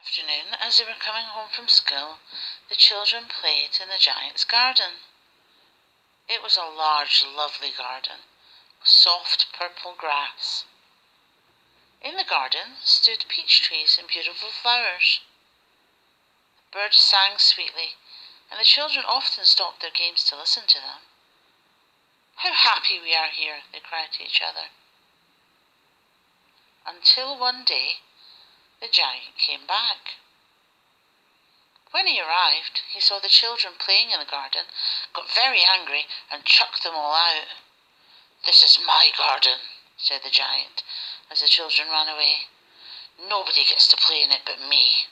Afternoon, as they were coming home from school, the children played in the giant's garden. It was a large, lovely garden, with soft purple grass. In the garden stood peach trees and beautiful flowers. The birds sang sweetly, and the children often stopped their games to listen to them. "How happy we are here," they cried to each other. Until one day, the giant came back. When he arrived, he saw the children playing in the garden, got very angry, and chucked them all out. "This is my garden," said the giant, as the children ran away. "Nobody gets to play in it but me."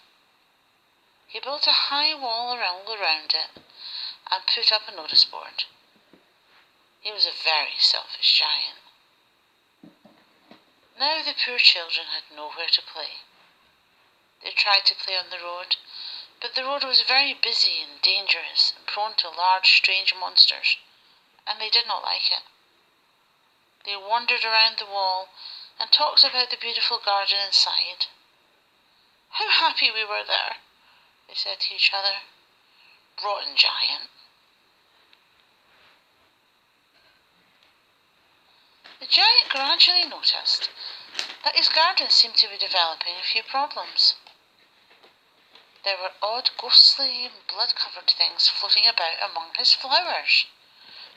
He built a high wall around it and put up a notice board. He was a very selfish giant. Now the poor children had nowhere to play. They tried to play on the road, but the road was very busy and dangerous and prone to large, strange monsters, and they did not like it. They wandered around the wall and talked about the beautiful garden inside. "How happy we were there," they said to each other. "Rotten giant." The giant gradually noticed that his garden seemed to be developing a few problems. There were odd, ghostly and blood-covered things floating about among his flowers,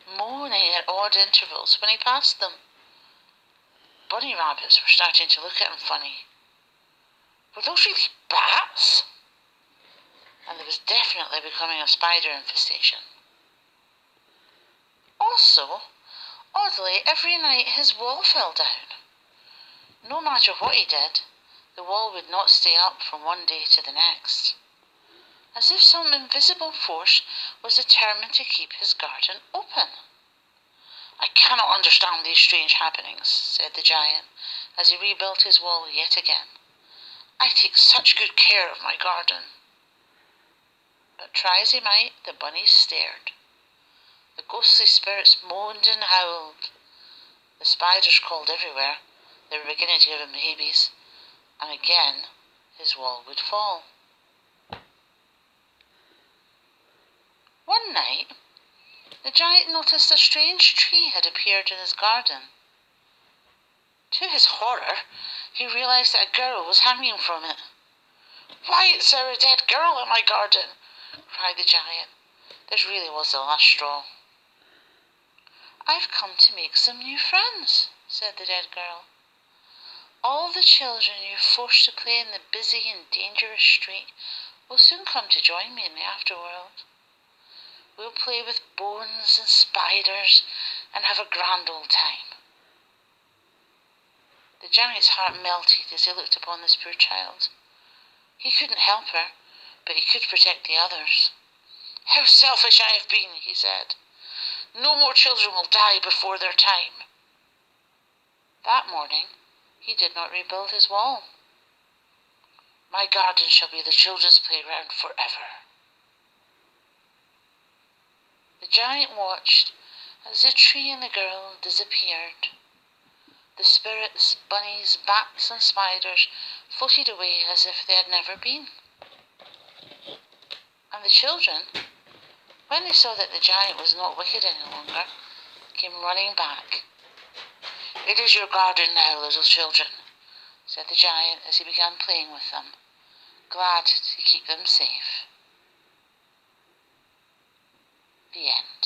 moaning at odd intervals when he passed them. Bunny rabbits were starting to look at him funny. Were those really bats? And there was definitely becoming a spider infestation. Also, oddly, every night his wall fell down. No matter what he did, the wall would not stay up from one day to the next, as if some invisible force was determined to keep his garden open. "I cannot understand these strange happenings," said the giant, as he rebuilt his wall yet again. "I take such good care of my garden." But try as he might, the bunnies stared. The ghostly spirits moaned and howled. The spiders crawled everywhere. They were beginning to give him the heebies. And again his wall would fall. One night, the giant noticed a strange tree had appeared in his garden. To his horror, he realized that a girl was hanging from it. "Why, it's our dead girl in my garden!" cried the giant. This really was the last straw. "I've come to make some new friends," said the dead girl. "All the children you forced to play in the busy and dangerous street will soon come to join me in the afterworld. We'll play with bones and spiders and have a grand old time." The giant's heart melted as he looked upon this poor child. He couldn't help her, but he could protect the others. "How selfish I have been," he said. "No more children will die before their time." That morning, he did not rebuild his wall. "My garden shall be the children's playground forever." The giant watched as the tree and the girl disappeared. The spirits, bunnies, bats and spiders floated away as if they had never been. And the children, when they saw that the giant was not wicked any longer, came running back. "It is your garden now, little children," said the giant as he began playing with them, glad to keep them safe. The end.